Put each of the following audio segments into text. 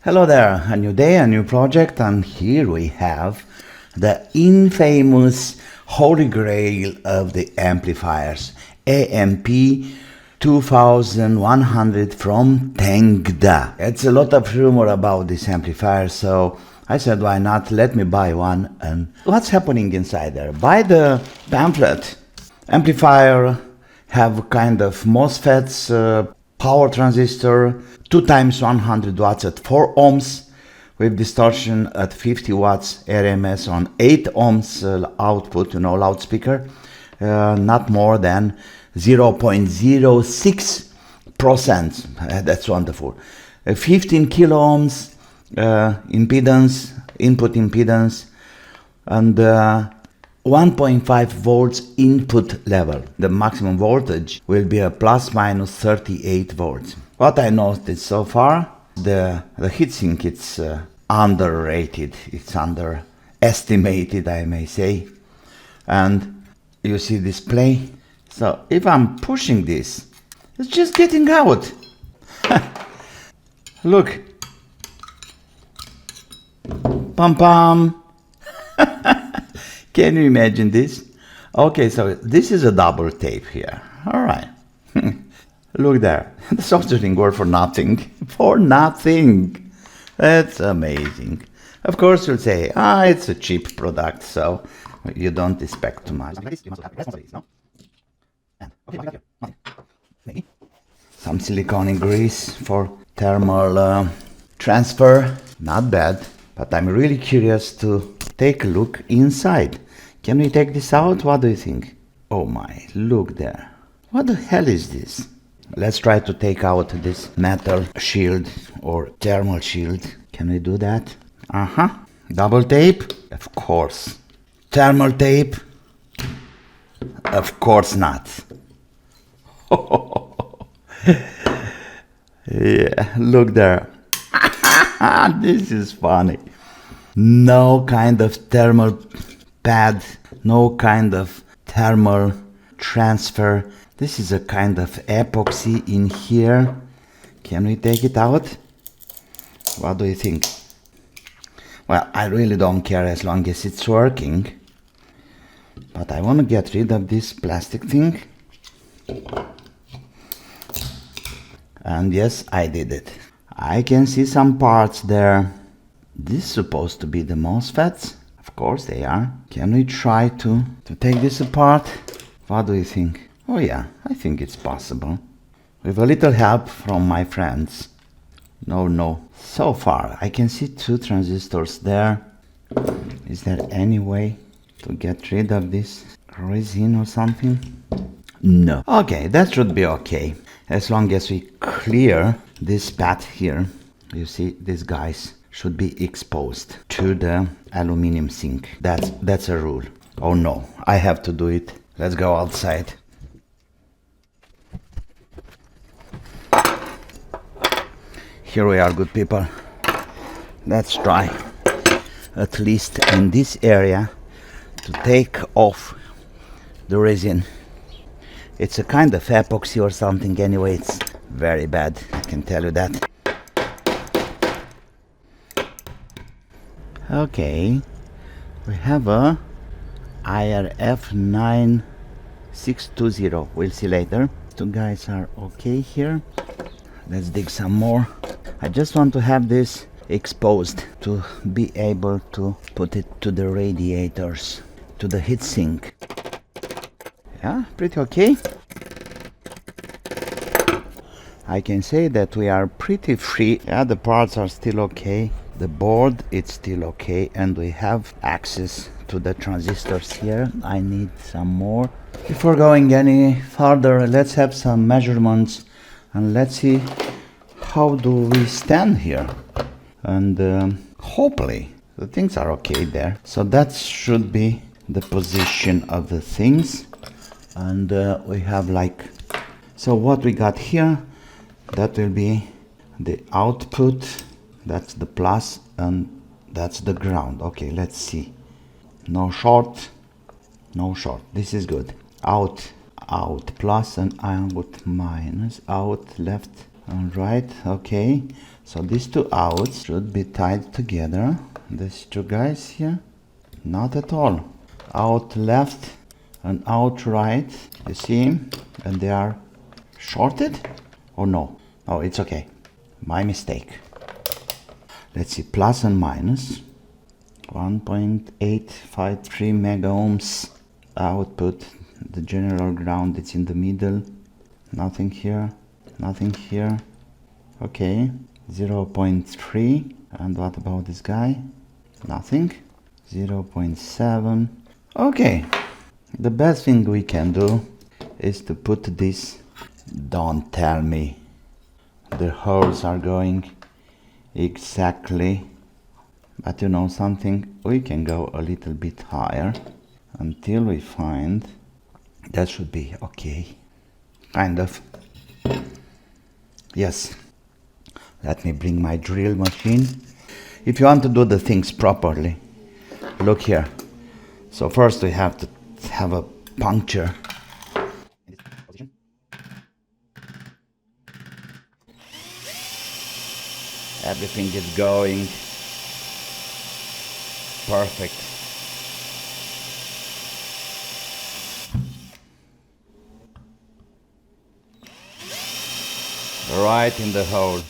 Hello there, a new day, a new project, and here we have the infamous holy grail of the amplifiers, AMP2100 from TENGDA. It's a lot of rumor about this amplifier, so I said why not, let me buy one. And what's happening inside there? By the pamphlet, amplifier have kind of MOSFETs, power transistor, 2x100 watts at 4 ohms with distortion at 50 watts RMS on 8 ohms output, loudspeaker, not more than 0.06%. That's wonderful. 15 kilo ohms impedance, input impedance, and 1.5 volts input level. The maximum voltage will be a plus minus 38 volts. What I noticed so far, the heatsink, it's underrated, it's underestimated, I may say. And you see display. So if I'm pushing this, it's just getting out. Look. Pam pam. Can you imagine this? Okay, so this is a double tape here. All right. Look there. The soldering worked for nothing. For nothing. That's amazing. Of course, you'll say, it's a cheap product, so you don't expect too much. Some silicone grease for thermal transfer. Not bad. But I'm really curious to take a look inside. Can we take this out? What do you think? Oh my, look there. What the hell is this? Let's try to take out this metal shield or thermal shield. Can we do that? Double tape? Of course. Thermal tape? Of course not. Yeah, look there. This is funny. No kind of thermal pad, no kind of thermal transfer. This is a kind of epoxy in here. Can we take it out? What do you think? Well, I really don't care as long as it's working. But I want to get rid of this plastic thing. And yes, I did it. I can see some parts there. This is supposed to be the MOSFETs. Of course they are. Can we try to take this apart? What do you think? Oh yeah, I think it's possible. With a little help from my friends. No. So far, I can see 2 transistors there. Is there any way to get rid of this resin or something? No. Okay, that should be okay. As long as we clear this path here. You see, these guys should be exposed to the aluminum sink. That's a rule. Oh no, I have to do it. Let's go outside. Here we are, good people. Let's try, at least in this area, to take off the resin. It's a kind of epoxy or something anyway. It's very bad, I can tell you that. Okay, we have a IRF 9620. We'll see later. 2 guys are okay here. Let's dig some more. I just want to have this exposed to be able to put it to the radiators, to the heatsink. Yeah, pretty okay. I can say that we are pretty free. Yeah, the parts are still okay. The board, it's still okay. And we have access to the transistors here. I need some more. Before going any further, let's have some measurements. And let's see how do we stand here. And hopefully the things are okay there. So that should be the position of the things. And we have so what we got here, that will be the output, that's the plus, and that's the ground. Okay, let's see. No short, this is good. Out plus and out minus, out left and right. Okay, So these two outs should be tied together. These two guys here, not at all. Out left and out right, you see, and they are shorted, or no? Oh, it's okay, my mistake. Let's see, plus and minus. 1.853 mega ohms output. The general ground, it's in the middle. Nothing here, nothing here. Okay, 0.3. And what about this guy? Nothing. 0.7. Okay, the best thing we can do is to put this. Don't tell me the holes are going exactly, but you know something, we can go a little bit higher until we find that should be okay, kind of. Yes, let me bring my drill machine. If you want to do the things properly, look here. So first we have to have a puncture. Everything is going perfect. Right in the hole.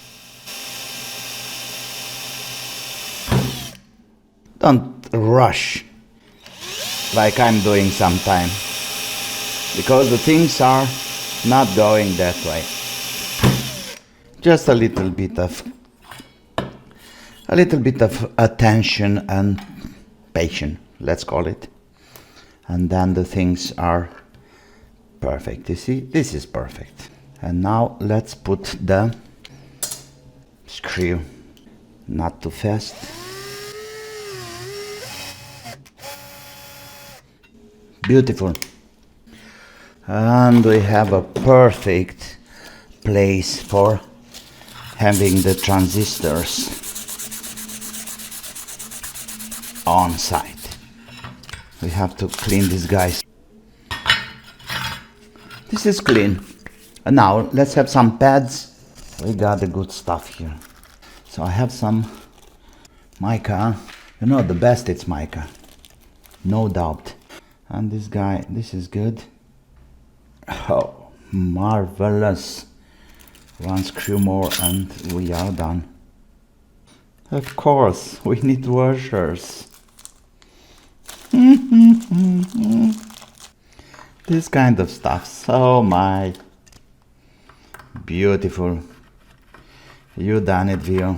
Don't rush like I'm doing sometime, because the things are not going that way. Just a little bit of attention and patience, let's call it, and then the things are perfect. You see, this is perfect. And now let's put the screw, not too fast. Beautiful. And we have a perfect place for having the transistors on site. We have to clean these guys. This is clean. And now let's have some pads. We got the good stuff here. So I have some mica. You know, the best it's mica, no doubt. And this guy, this is good. Oh, marvelous. One screw more and we are done. Of course, we need washers. This kind of stuff. So my beautiful. You done it, Vio.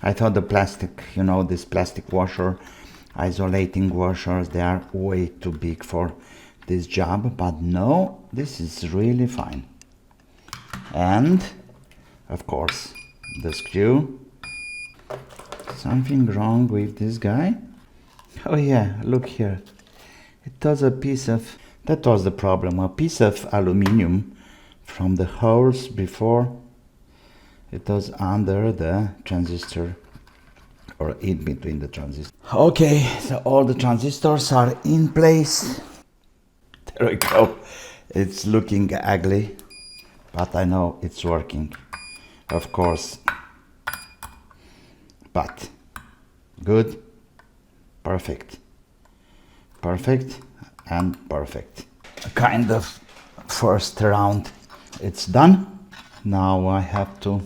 I thought the plastic, you know, this plastic washer, isolating washers, they are way too big for this job, but no, this is really fine. And of course the screw. Something wrong with this guy? Oh yeah, look here. It was a piece of, that was the problem, a piece of aluminum from the holes before. It was under the transistor, or in between the transistors. Okay, so all the transistors are in place. There we go. It's looking ugly, but I know it's working, of course. But good, perfect, perfect and perfect. A kind of first round, it's done. Now I have to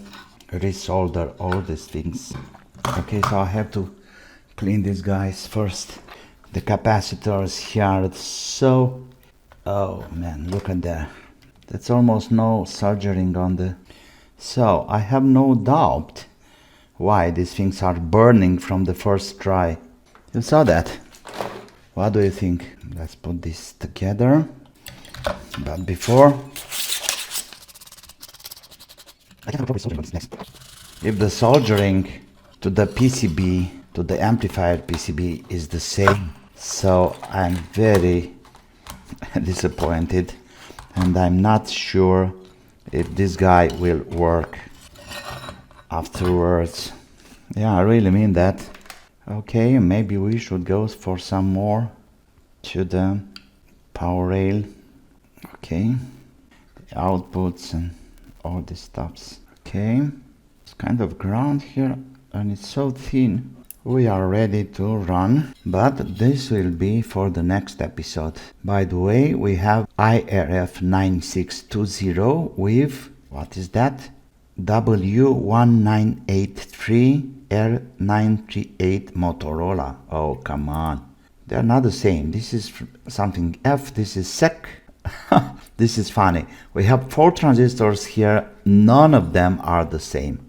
resolder all these things. Okay, so I have to clean these guys first. The capacitors here are so, oh man, look at that. That's almost no soldering on the, so I have no doubt why these things are burning from the first try. You saw that? What do you think? Let's put this together. But before, I can have a proper soldering on this next. If the soldering to the PCB, to the amplifier PCB is the same, so I'm very disappointed, and I'm not sure if this guy will work afterwards. Yeah, I really mean that. Okay, maybe we should go for some more to the power rail. Okay, the outputs and all these stuffs. Okay, It's kind of ground here and it's so thin. We are ready to run, but this will be for the next episode. By the way, we have IRF9620 with, what is that? W1983R938 Motorola. Oh, come on. They're not the same. This is something F, this is SEC. This is funny. We have 4 transistors here. None of them are the same.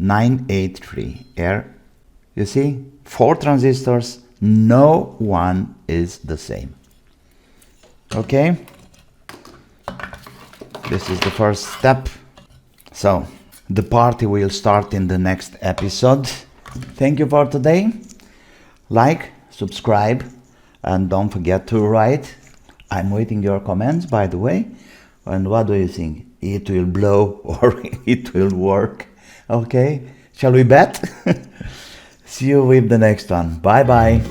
983R. You see? 4 transistors. No one is the same. Okay? This is the first step. So, the party will start in the next episode. Thank you for today. Like, subscribe, and don't forget to write. I'm waiting your comments, by the way. And what do you think? It will blow or it will work? Okay, shall we bet? See you with the next one. Bye bye.